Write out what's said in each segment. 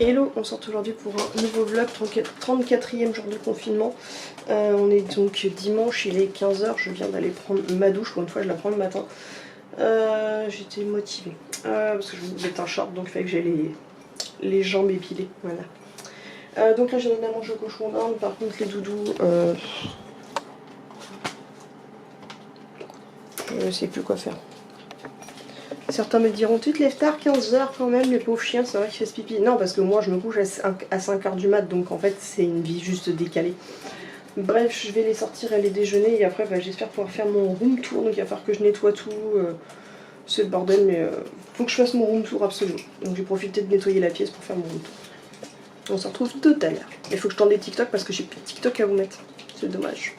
Hello, on sort aujourd'hui pour un nouveau vlog, 34e jour de confinement. On est donc dimanche, il est 15 h, je viens d'aller prendre ma douche, pour une fois je la prends le matin. J'étais motivée, parce que je voulais mettre un short, donc il fallait que j'aie les jambes épilées, voilà. Donc là j'ai donné à manger au cochon d'Inde, par contre les doudous, je sais plus quoi faire. Certains me diront, tu te lèves tard, 15 h quand même, les pauvres chiens, c'est vrai qu'ils fassent pipi. Non, parce que moi je me couche à 5 h du mat, donc en fait c'est une vie juste décalée. Bref, je vais les sortir, aller déjeuner, et après bah, j'espère pouvoir faire mon room tour, donc il va falloir que je nettoie tout, c'est le bordel, mais faut que je fasse mon room tour absolument. Donc j'ai profité de nettoyer la pièce pour faire mon room tour. On se retrouve tout à l'heure. Il faut que je tende des TikTok parce que j'ai plus de TikTok à vous mettre, c'est dommage.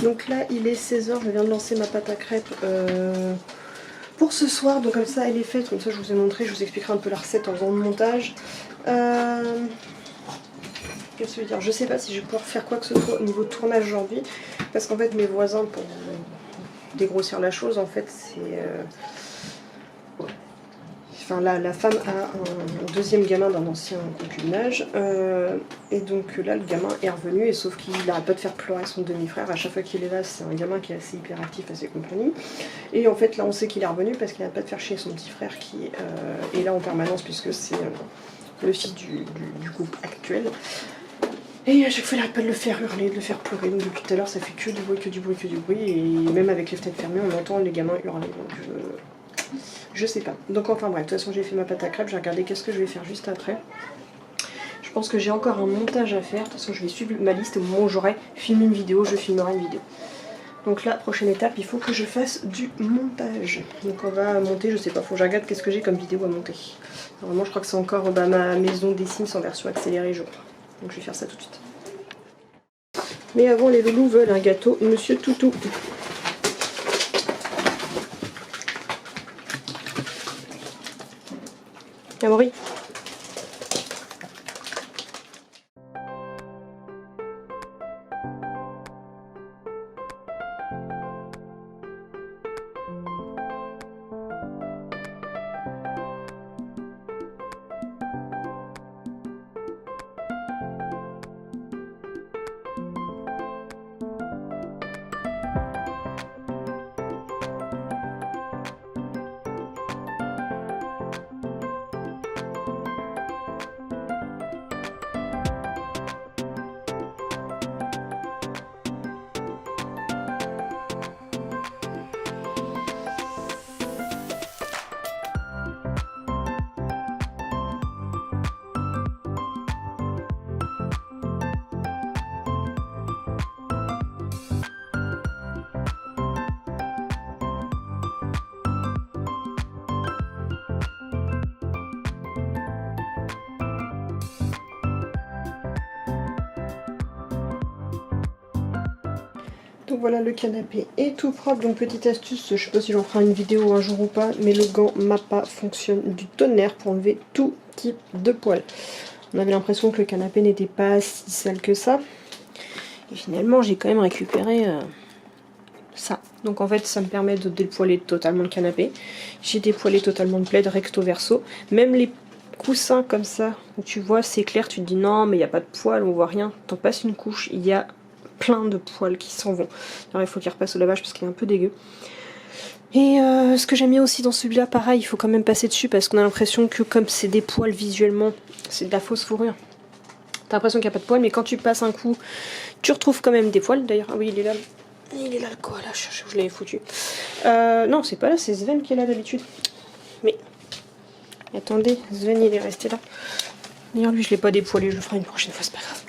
Donc là il est 16 h, je viens de lancer ma pâte à crêpes pour ce soir, donc comme ça elle est faite, comme ça je vous ai montré, je vous expliquerai un peu la recette en faisant le montage. Qu'est-ce que je veux dire, je sais pas si je vais pouvoir faire quoi que ce soit au niveau de tournage aujourd'hui, parce qu'en fait mes voisins, pour dégrossir la chose, en fait c'est... Enfin, la femme a un deuxième gamin d'un ancien concubinage, et donc là le gamin est revenu, et sauf qu'il n'arrête pas de faire pleurer son demi-frère. À chaque fois qu'il est là, c'est un gamin qui est assez hyperactif, assez compagnie. Et en fait là on sait qu'il est revenu parce qu'il n'arrête pas de faire chier son petit frère qui est là en permanence, puisque c'est le fils du couple actuel. Et à chaque fois il n'arrête pas de le faire hurler, de le faire pleurer, donc depuis tout à l'heure ça fait que du bruit, que du bruit, que du bruit, et même avec les fenêtres fermées on entend les gamins hurler, donc je sais pas. Donc enfin bref, de toute façon j'ai fait ma pâte à crêpes, j'ai regardé qu'est-ce que je vais faire juste après. Je pense que j'ai encore un montage à faire, de toute façon je vais suivre ma liste, au moment où j'aurai filmé une vidéo, je filmerai une vidéo. Donc là, prochaine étape, il faut que je fasse du montage. Donc on va monter, je sais pas, faut que je regarde qu'est-ce que j'ai comme vidéo à monter. Normalement je crois que c'est encore ma maison des Sims en version accélérée, je crois. Donc je vais faire ça tout de suite. Mais avant, les loulous veulent un gâteau Monsieur Toutou. Amaury. Donc voilà, le canapé est tout propre. Donc petite astuce, je sais pas si j'en ferai une vidéo un jour ou pas, mais le gant Mappa fonctionne du tonnerre pour enlever tout type de poils. On avait l'impression que le canapé n'était pas si sale que ça. Et finalement j'ai quand même récupéré ça. Donc en fait ça me permet de dépoiler totalement le canapé. J'ai dépoilé totalement le plaid recto verso. Même les coussins comme ça, où tu vois c'est clair, tu te dis non mais il n'y a pas de poils, on voit rien. T'en passes une couche, il y a plein de poils qui s'en vont. Alors il faut qu'il repasse au lavage parce qu'il est un peu dégueu. Et ce que j'aime bien aussi dans celui-là, pareil, il faut quand même passer dessus parce qu'on a l'impression que comme c'est des poils visuellement, c'est de la fausse fourrure. T'as l'impression qu'il n'y a pas de poils, mais quand tu passes un coup, tu retrouves quand même des poils. D'ailleurs, ah oui, il est là. Il est là le koala, je l'avais foutu. Non, c'est pas là, c'est Sven qui est là d'habitude. Mais, attendez, Sven il est resté là. D'ailleurs, lui je l'ai pas dépoilé, je le ferai une prochaine fois, c'est pas grave.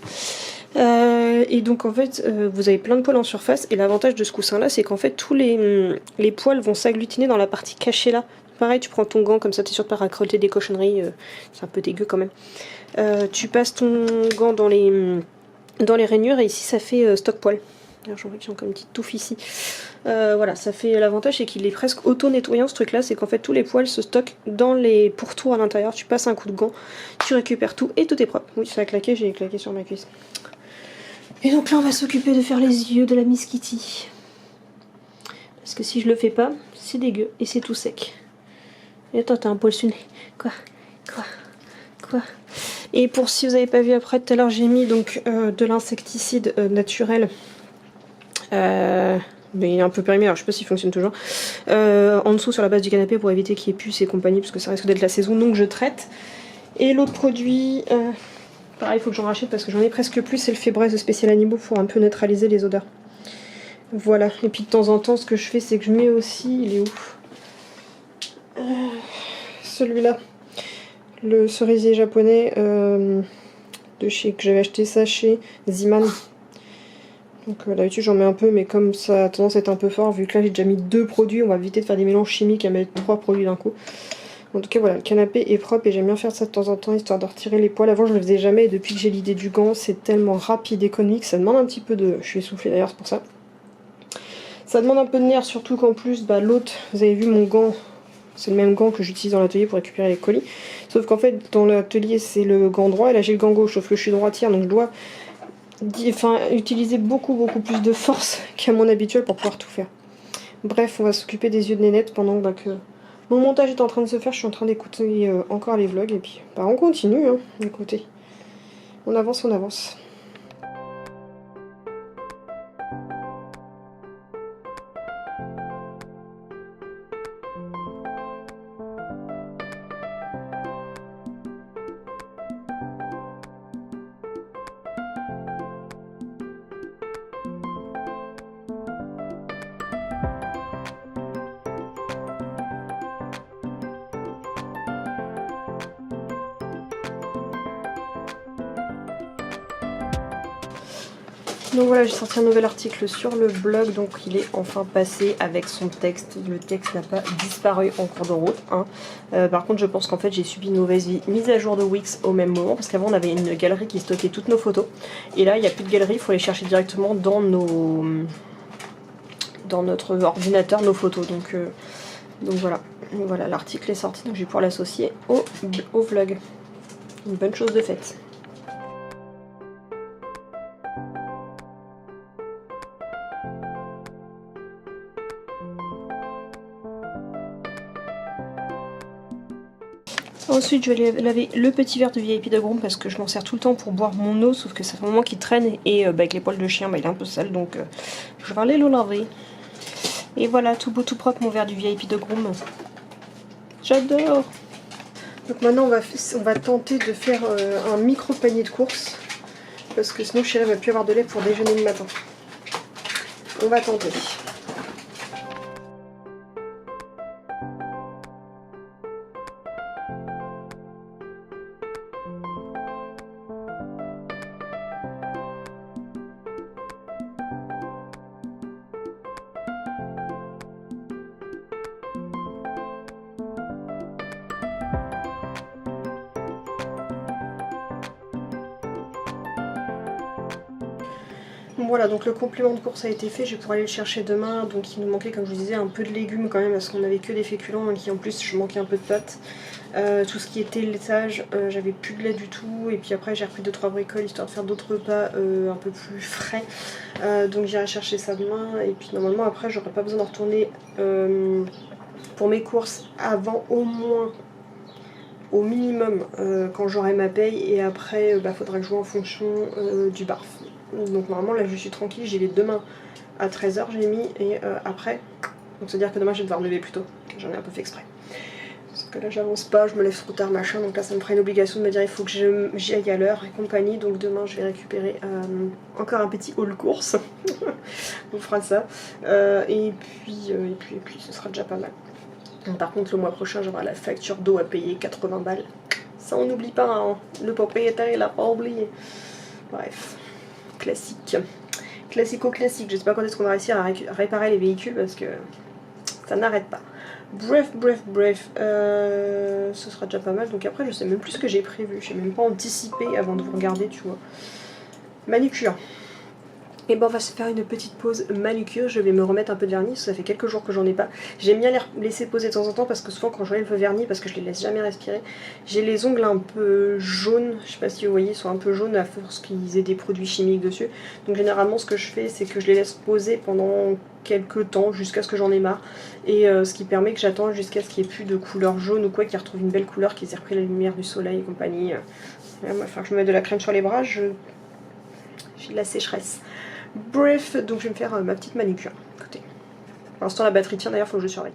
Et donc en fait vous avez plein de poils en surface et l'avantage de ce coussin là c'est qu'en fait tous les poils vont s'agglutiner dans la partie cachée là. Pareil tu prends ton gant comme ça t'es sûr de pas raccroter des cochonneries, c'est un peu dégueu quand même. Tu passes ton gant dans les rainures et ici ça fait stock poil. D'ailleurs j'en vois qu'ils ont comme une petite touffe ici. Voilà, ça fait l'avantage c'est qu'il est presque auto-nettoyant ce truc là, c'est qu'en fait tous les poils se stockent dans les pourtours à l'intérieur, tu passes un coup de gant, tu récupères tout et tout est propre. Oui ça a claqué, j'ai claqué sur ma cuisse. Et donc là on va s'occuper de faire les yeux de la Miss Kitty. Parce que si je le fais pas, c'est dégueu et c'est tout sec. Et attends, t'as un poil sur le nez. Quoi Et pour si vous avez pas vu après tout à l'heure, j'ai mis donc de l'insecticide naturel. Mais il est un peu périmé, alors je sais pas s'il fonctionne toujours. En dessous sur la base du canapé pour éviter qu'il y ait puces et compagnie, parce que ça risque d'être la saison, donc je traite. Et l'autre produit, pareil, il faut que j'en rachète parce que j'en ai presque plus, c'est le Febreze spécial animaux pour un peu neutraliser les odeurs. Voilà, et puis de temps en temps, ce que je fais, c'est que je mets aussi, il est où celui-là, le cerisier japonais de chez que j'avais acheté ça chez Ziman. Donc d'habitude j'en mets un peu, mais comme ça a tendance à être un peu fort, vu que là j'ai déjà mis 2 produits, on va éviter de faire des mélanges chimiques à mettre 3 produits d'un coup. En tout cas voilà, le canapé est propre et j'aime bien faire ça de temps en temps, histoire de retirer les poils. Avant je le faisais jamais et depuis que j'ai l'idée du gant, c'est tellement rapide et économique, ça demande un petit peu de... Je suis essoufflée d'ailleurs, c'est pour ça. Ça demande un peu de nerfs, surtout qu'en plus, l'autre, vous avez vu mon gant, c'est le même gant que j'utilise dans l'atelier pour récupérer les colis. Sauf qu'en fait, dans l'atelier, c'est le gant droit et là j'ai le gant gauche, sauf que je suis droitière, donc je dois utiliser beaucoup plus de force qu'à mon habituel pour pouvoir tout faire. Bref, on va s'occuper des yeux de Nénette pendant que mon montage est en train de se faire. Je suis en train d'écouter encore les vlogs et puis on continue, hein, écoutez. On avance, on avance. Donc voilà, j'ai sorti un nouvel article sur le blog, donc il est enfin passé avec son texte. Le texte n'a pas disparu en cours de route. Hein. Par contre, je pense qu'en fait j'ai subi une mauvaise mise à jour de Wix au même moment, parce qu'avant on avait une galerie qui stockait toutes nos photos. Et là, il n'y a plus de galerie, il faut les chercher directement dans notre ordinateur, nos photos. Donc voilà, voilà l'article est sorti, donc je vais pouvoir l'associer au vlog. Une bonne chose de faite. Ensuite, je vais laver le petit verre de VIP de Groom parce que je m'en sers tout le temps pour boire mon eau, sauf que ça fait un moment qu'il traîne et avec les poils de chien, il est un peu sale, donc je vais aller le laver. Et voilà, tout beau, tout propre mon verre du VIP de Groom. J'adore. Donc maintenant, on va tenter de faire un micro panier de courses parce que sinon, Chérie va plus avoir de lait pour déjeuner le matin. On va tenter. Voilà, donc le complément de course a été fait, je vais pouvoir aller le chercher demain. Donc il nous manquait, comme je vous disais, un peu de légumes quand même, parce qu'on avait que des féculents, donc en plus je manquais un peu de pâtes. Tout ce qui était laitage, j'avais plus de lait du tout. Et puis après j'ai repris 2-3 bricoles histoire de faire d'autres repas un peu plus frais. Donc j'irai chercher ça demain. Et puis normalement après j'aurai pas besoin de retourner pour mes courses avant au minimum quand j'aurai ma paye. Et après faudra que je joue en fonction du barf. Donc normalement là je suis tranquille, j'y vais demain à 13 h j'ai mis et après. Donc c'est à dire que demain je vais devoir me lever plus tôt. J'en ai un peu fait exprès. Parce que là j'avance pas, je me lève trop tard machin, donc là ça me fera une obligation de me dire il faut que j'y aille à l'heure et compagnie. Donc demain je vais récupérer encore un petit haul course. On fera ça. Et puis ce sera déjà pas mal. Donc, par contre le mois prochain j'aurai la facture d'eau à payer 80 balles. Ça on n'oublie pas, hein. Le propriétaire il a pas oublié. Bref. Classique. Classico-classique. Je sais pas quand est-ce qu'on va réussir à réparer les véhicules parce que ça n'arrête pas. Bref. Ce sera déjà pas mal. Donc après, je sais même plus ce que j'ai prévu. J'ai même pas anticipé avant de vous regarder, tu vois. Manucure. Et bon, on va se faire une petite pause manucure. Je vais me remettre un peu de vernis. Ça fait quelques jours que j'en ai pas. J'aime bien les laisser poser de temps en temps parce que souvent, quand j'enlève le vernis, parce que je les laisse jamais respirer, j'ai les ongles un peu jaunes. Je sais pas si vous voyez, ils sont un peu jaunes à force qu'ils aient des produits chimiques dessus. Donc, généralement, ce que je fais, c'est que je les laisse poser pendant quelques temps jusqu'à ce que j'en ai marre. Et ce qui permet que j'attends jusqu'à ce qu'il n'y ait plus de couleur jaune ou quoi, qu'ils retrouvent une belle couleur, qu'ils aient repris la lumière du soleil et compagnie. Il va falloir que je me mette de la crème sur les bras. J'ai de la sécheresse. Bref, donc je vais me faire ma petite manucure. Écoutez, pour l'instant la batterie tient, d'ailleurs, faut que je surveille.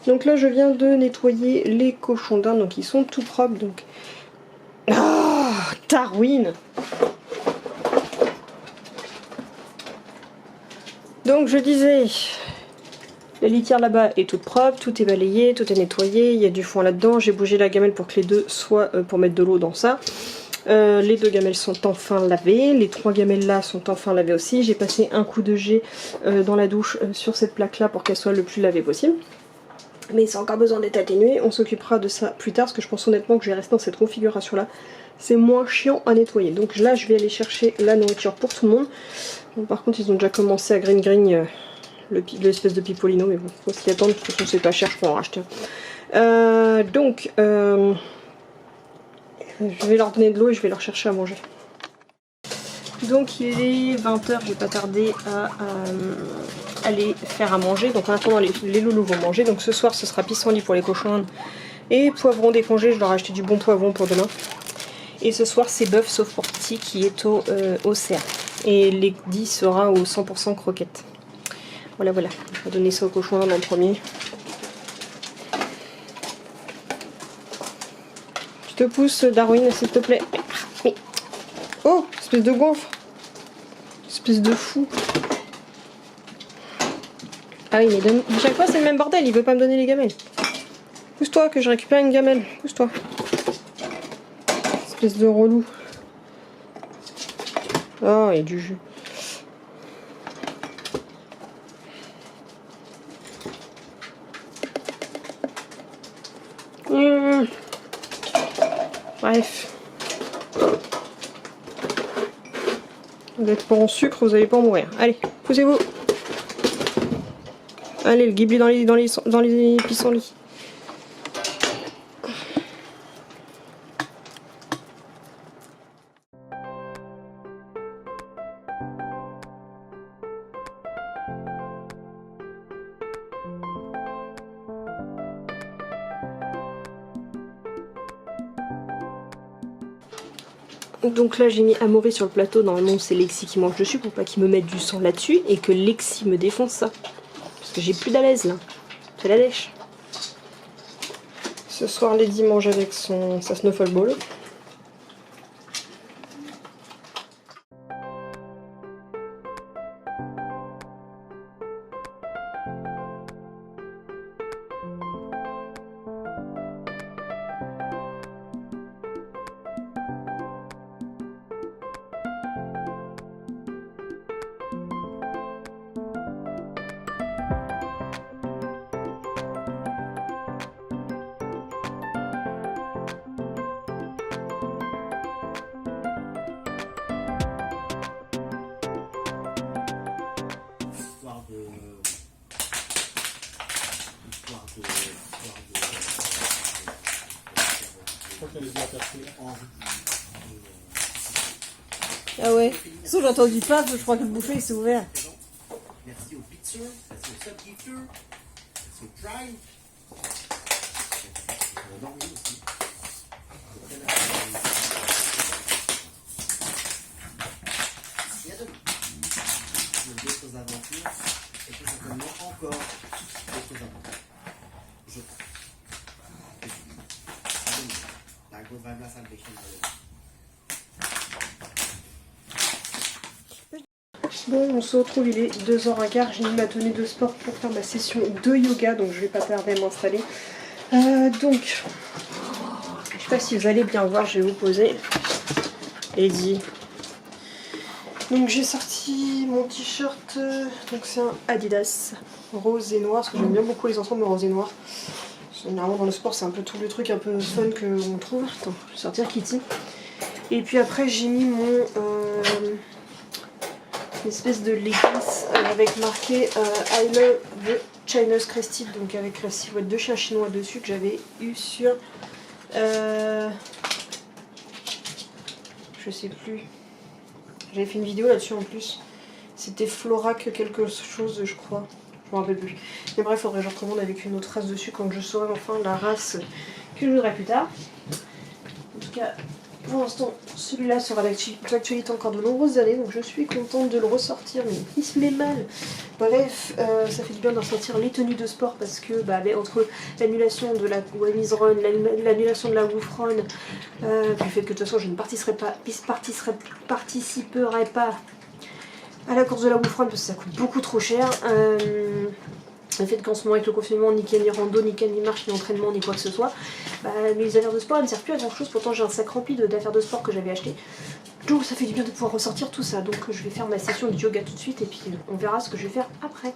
Donc là je viens de nettoyer les cochons d'Inde, donc ils sont tout propres. Donc ah, Darwin. Donc je disais, la litière là-bas est toute propre, tout est balayé, tout est nettoyé, il y a du foin là-dedans. J'ai bougé la gamelle pour que les deux soient pour mettre de l'eau dans ça. Les 2 gamelles sont enfin lavées, les 3 gamelles là sont enfin lavées aussi. J'ai passé un coup de jet dans la douche sur cette plaque là pour qu'elle soit le plus lavée possible. Mais c'est encore besoin d'être atténué, on s'occupera de ça plus tard parce que je pense honnêtement que je vais rester dans cette configuration là. C'est moins chiant à nettoyer. Donc là je vais aller chercher la nourriture pour tout le monde. Bon, par contre ils ont déjà commencé à green l'espèce de pipolino, mais bon, faut s'y attendre, de toute façon c'est pas cher, je peux en racheter. Je vais leur donner de l'eau et je vais leur chercher à manger. Donc il est 20 h, je vais pas tarder à aller faire à manger. Donc en attendant les loulous vont manger. Donc ce soir ce sera pissenlit pour les cochons et poivron décongé, je leur ai acheté du bon poivron pour demain. Et ce soir c'est bœuf sauf pour petit qui est au cerf. Et l'édit sera au 100% croquette. Voilà, on va donner ça aux cochons en premier. Tu te pousses Darwin s'il te plaît. Mais... Oh, espèce de gonfle. Espèce de fou. Ah oui, mais à chaque fois c'est le même bordel, il veut pas me donner les gamelles. Pousse-toi que je récupère une gamelle. Pousse-toi. Espèce de relou. Oh, il y a du jus. Bref. Vous êtes pas en sucre, vous allez pas en mourir. Allez, poussez-vous. Allez, le ghibli dans les pissenlits. Donc là j'ai mis Amaury sur le plateau, normalement c'est Lexi qui mange dessus pour pas qu'il me mette du sang là-dessus et que Lexi me défonce ça. Parce que j'ai plus d'alaise là, c'est la lèche. Ce soir Lady mange avec sa Snuffle Ball. Ah ouais. Sauf j'ai entendu pas, je crois que le bouffet il s'est ouvert. Merci au Pizza, merci au Subkeeper, merci au Drive. On a dormi aussi. Il y a d'autres aventures et tout certainement encore d'autres aventures. Je crois. La Good Vibe La Salvation. Bon, on se retrouve, il est 2h15, j'ai mis ma tenue de sport pour faire ma session de yoga, donc je vais pas tarder à m'installer. Donc, je sais pas si vous allez bien voir, je vais vous poser. Eddie. Donc j'ai sorti mon t-shirt, donc c'est un Adidas rose et noir, parce que j'aime bien beaucoup les ensembles rose et noir. Généralement dans le sport c'est un peu tout le truc un peu fun qu'on trouve. Attends, je vais sortir Kitty. Et puis après j'ai mis mon... une espèce de leggings avec marqué I love the China's Crested, donc avec la silhouette de chien chinois dessus que j'avais eu sur je sais plus, j'avais fait une vidéo là-dessus en plus, c'était Florac quelque chose je crois, je me rappelle plus, mais bref faudrait que je recommande avec une autre race dessus quand je saurai enfin la race que je voudrais plus tard. En tout cas pour l'instant, celui-là sera l'actualité encore de nombreuses années, donc je suis contente de le ressortir, mais il se met mal. Bref, ça fait du bien d'en sortir les tenues de sport parce que entre l'annulation de la Wami's Run, l'annulation de la Woof Run, du fait que de toute façon je ne participerai pas à la course de la Woof Run parce que ça coûte beaucoup trop cher. Le fait qu'en ce moment avec le confinement, ni qu'il y ait ni rando, ni qu'il y ait ni marche, ni entraînement, ni quoi que ce soit, mes affaires de sport elles ne servent plus à grand chose, pourtant j'ai un sac rempli d'affaires de sport que j'avais acheté. Donc ça fait du bien de pouvoir ressortir tout ça, donc je vais faire ma session de yoga tout de suite et puis on verra ce que je vais faire après.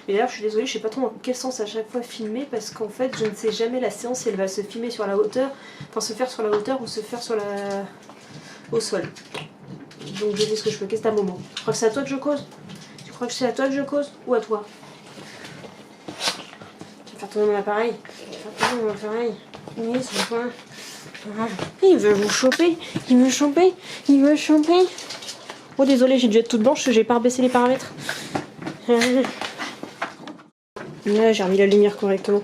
Mais d'ailleurs je suis désolée, je sais pas trop dans quel sens à chaque fois filmer parce qu'en fait je ne sais jamais la séance si elle va se filmer sur la hauteur, enfin se faire sur la hauteur ou se faire sur au sol. Donc je fais ce que je peux, qu'est-ce que t'as moment? Tu crois que c'est à toi que je cause? Tu crois que c'est à toi que je cause ou à toi? Faire tourner mon appareil. Oui, c'est quoi? Il veut vous choper. Il veut choper. Il veut choper. Oh désolé, j'ai dû être toute blanche, j'ai pas rebaissé les paramètres. Là, j'ai remis la lumière correctement.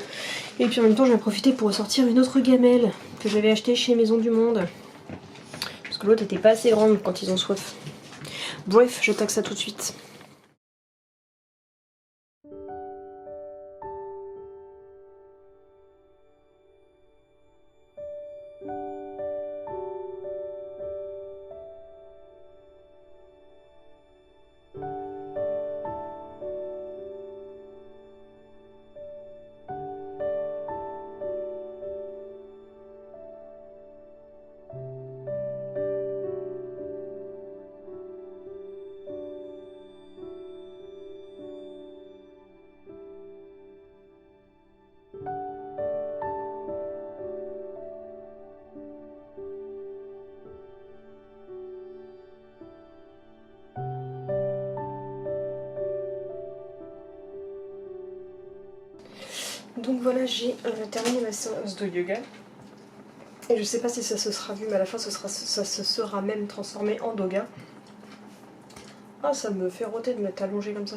Et puis en même temps, je vais profiter pour ressortir une autre gamelle que j'avais achetée chez Maison du Monde. Parce que l'autre était pas assez grande quand ils ont soif. Bref, je taxe ça tout de suite. Donc voilà, j'ai terminé ma séance de yoga. Et je sais pas si ça se sera vu, mais à la fin ça se sera même transformé en doga. Ah, ça me fait roter de m'être allongée comme ça.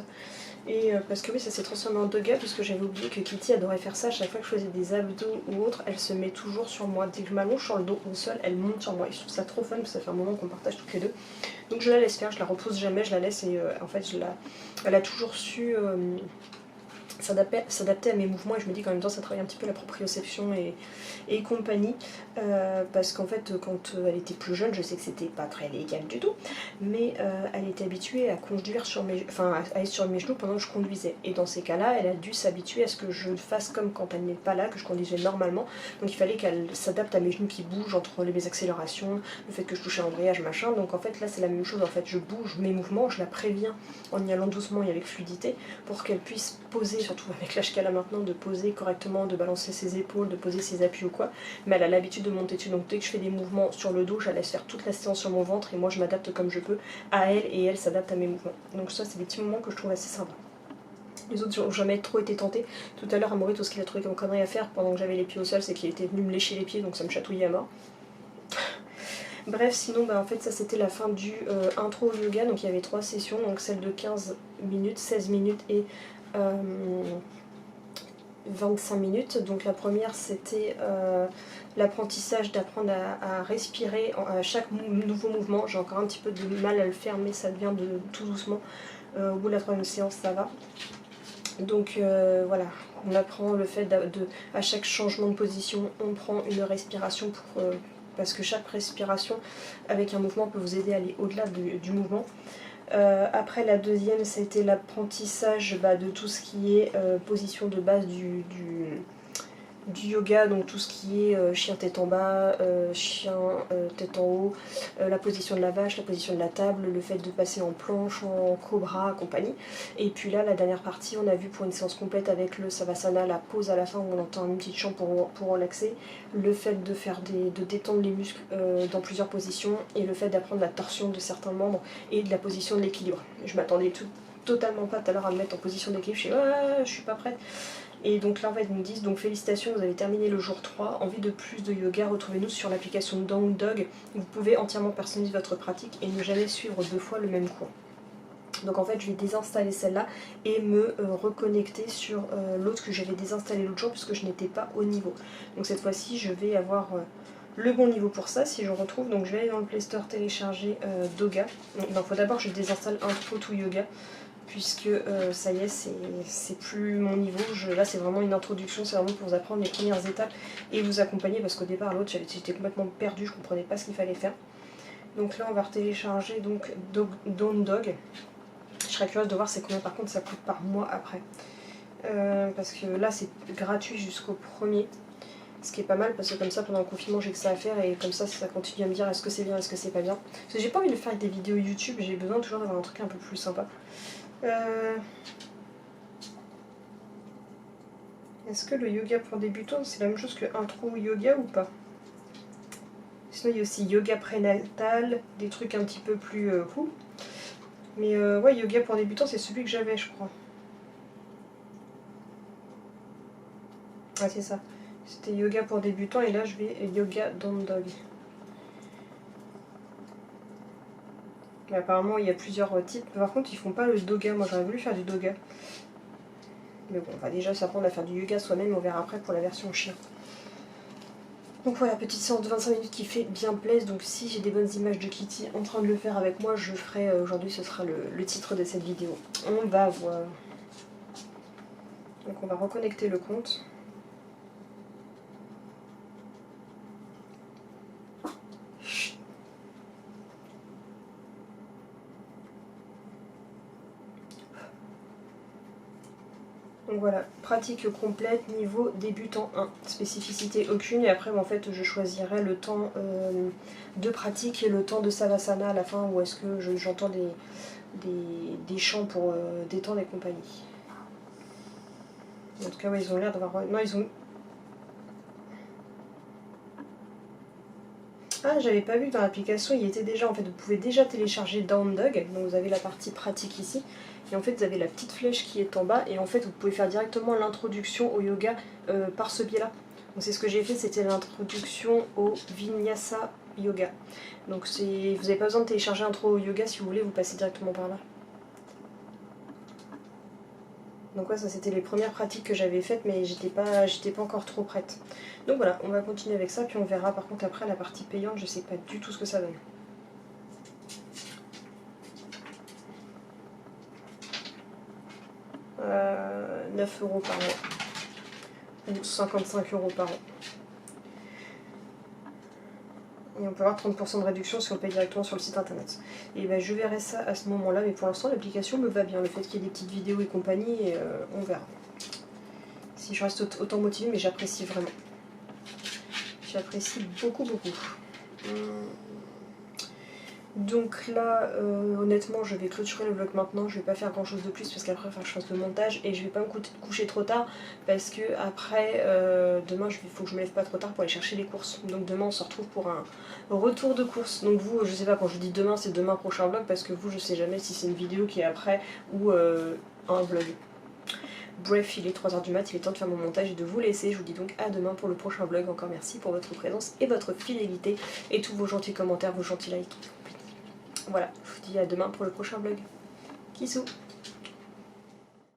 Et parce que oui, ça s'est transformé en doga, puisque j'avais oublié que Kitty adorait faire ça. À chaque fois que je faisais des abdos ou autre, elle se met toujours sur moi. Dès que je m'allonge sur le dos au sol, elle monte sur moi. Et je trouve ça trop fun, parce que ça fait un moment qu'on partage toutes les deux. Donc je la laisse faire, je la repose jamais, je la laisse. Et en fait, elle a toujours su s'adapter à mes mouvements, et je me dis qu'en même temps ça travaille un petit peu la proprioception et compagnie, parce qu'en fait quand elle était plus jeune, je sais que c'était pas très légal du tout, mais elle était habituée à conduire à être sur mes genoux pendant que je conduisais, et dans ces cas là elle a dû s'habituer à ce que je fasse comme quand elle n'est pas là, que je conduisais normalement, donc il fallait qu'elle s'adapte à mes genoux qui bougent entre mes accélérations, le fait que je touchais l'embrayage machin, donc en fait là c'est la même chose, en fait je bouge mes mouvements, je la préviens en y allant doucement et avec fluidité pour qu'elle puisse poser, surtout avec l'âge qu'elle a maintenant, de poser correctement, de balancer ses épaules, de poser ses appuis ou quoi, mais elle a l'habitude de monter dessus, donc dès que je fais des mouvements sur le dos, je la laisse faire toute la séance sur mon ventre et moi je m'adapte comme je peux à elle et elle s'adapte à mes mouvements. Donc ça c'est des petits moments que je trouve assez sympas. Les autres n'ont jamais trop été tentés. Tout à l'heure, Amaury, tout ce qu'il a trouvé comme connerie à faire pendant que j'avais les pieds au sol, c'est qu'il était venu me lécher les pieds, donc ça me chatouillait à mort. Bref, sinon, en fait, ça c'était la fin du intro au yoga, donc il y avait 3 sessions, donc celle de 15 minutes, 16 minutes et 25 minutes. Donc la première c'était l'apprentissage d'apprendre à respirer à chaque nouveau mouvement. J'ai encore un petit peu de mal à le faire, mais ça devient tout doucement. Au bout de la 3e séance ça va. Donc voilà, on apprend le fait à chaque changement de position on prend une respiration parce que chaque respiration avec un mouvement peut vous aider à aller au-delà du mouvement. Après la 2e c'était l'apprentissage de tout ce qui est position de base du yoga, donc tout ce qui est chien tête en bas, chien tête en haut, la position de la vache, la position de la table, le fait de passer en planche, en cobra, compagnie. Et puis là, la dernière partie, on a vu pour une séance complète avec le savasana, la pause à la fin où on entend une petite chant pour relaxer, le fait de faire de détendre les muscles dans plusieurs positions et le fait d'apprendre la torsion de certains membres et de la position de l'équilibre. Je m'attendais totalement pas tout à l'heure à me mettre en position d'équilibre, je suis pas prête. Et donc là en fait ils me disent donc félicitations, vous avez terminé le jour 3, envie de plus de yoga, retrouvez-nous sur l'application Down Dog, vous pouvez entièrement personnaliser votre pratique et ne jamais suivre 2 fois le même cours. Donc en fait je vais désinstaller celle-là et me reconnecter sur l'autre que j'avais désinstallé l'autre jour puisque je n'étais pas au niveau. Donc cette fois-ci je vais avoir le bon niveau pour ça si je retrouve. Donc je vais aller dans le Play Store télécharger Doga. Donc il faut d'abord que je désinstalle Intro to Yoga, puisque ça y est, c'est plus mon niveau. Là c'est vraiment une introduction, c'est vraiment pour vous apprendre les premières étapes et vous accompagner, parce qu'au départ l'autre j'étais complètement perdue, je comprenais pas ce qu'il fallait faire. Donc là on va télécharger donc Down Dog. Je serais curieuse de voir c'est combien par contre ça coûte par mois après. Parce que là c'est gratuit jusqu'au 1er. Ce qui est pas mal parce que comme ça pendant le confinement j'ai que ça à faire et comme ça continue à me dire est-ce que c'est bien, est-ce que c'est pas bien. Parce que j'ai pas envie de faire des vidéos YouTube, j'ai besoin toujours d'avoir un truc un peu plus sympa. Est-ce que le yoga pour débutants c'est la même chose que intro yoga ou pas? Sinon il y a aussi yoga prénatal, des trucs un petit peu plus cool. Mais ouais, yoga pour débutants c'est celui que j'avais je crois. Ah c'est ça. C'était yoga pour débutants et là je vais yoga down dog. Mais apparemment il y a plusieurs types. Par contre ils font pas le doga, moi j'aurais voulu faire du doga. Mais bon, on va déjà s'apprendre à faire du yoga soi-même, on verra après pour la version chien. Donc voilà, petite séance de 25 minutes qui fait bien plaisir. Donc si j'ai des bonnes images de Kitty en train de le faire avec moi, je ferai aujourd'hui, ce sera le titre de cette vidéo. On va voir. Donc on va reconnecter le compte. Donc voilà, pratique complète, niveau débutant 1, spécificité aucune, et après en fait je choisirai le temps de pratique et le temps de savasana à la fin, où est-ce que j'entends des chants pour détendre et compagnie. En tout cas ouais, ils ont l'air d'avoir... Non ils ont... Ah, j'avais pas vu que dans l'application il était déjà, en fait vous pouvez déjà télécharger Down Dog, donc vous avez la partie pratique ici. Et en fait vous avez la petite flèche qui est en bas et en fait vous pouvez faire directement l'introduction au yoga par ce biais là. Donc c'est ce que j'ai fait, c'était l'introduction au Vinyasa Yoga. Donc vous n'avez pas besoin de télécharger intro au yoga, si vous voulez vous passez directement par là. Donc ouais, ça c'était les premières pratiques que j'avais faites, mais j'étais pas encore trop prête. Donc voilà, on va continuer avec ça, puis on verra par contre après la partie payante, je sais pas du tout ce que ça donne. Euh, 9 € par an, ou 55 € par an. Et on peut avoir 30% de réduction si on paye directement sur le site internet. Et ben je verrai ça à ce moment-là, mais pour l'instant l'application me va bien. Le fait qu'il y ait des petites vidéos et compagnie, on verra. Si je reste autant motivée, mais j'apprécie vraiment. J'apprécie beaucoup, beaucoup. Donc là, honnêtement, je vais clôturer le vlog maintenant. Je vais pas faire grand chose de plus parce qu'après, je fasse le montage et je vais pas me coucher trop tard parce que après, demain, il faut que je me lève pas trop tard pour aller chercher les courses. Donc demain, on se retrouve pour un retour de course. Donc vous, je sais pas, quand je dis demain, c'est demain prochain vlog parce que vous, je sais jamais si c'est une vidéo qui est après ou un vlog. Bref, il est 3 h du mat, il est temps de faire mon montage et de vous laisser. Je vous dis donc à demain pour le prochain vlog. Encore merci pour votre présence et votre fidélité et tous vos gentils commentaires, vos gentils likes. Voilà, je vous dis à demain pour le prochain vlog. Kissou.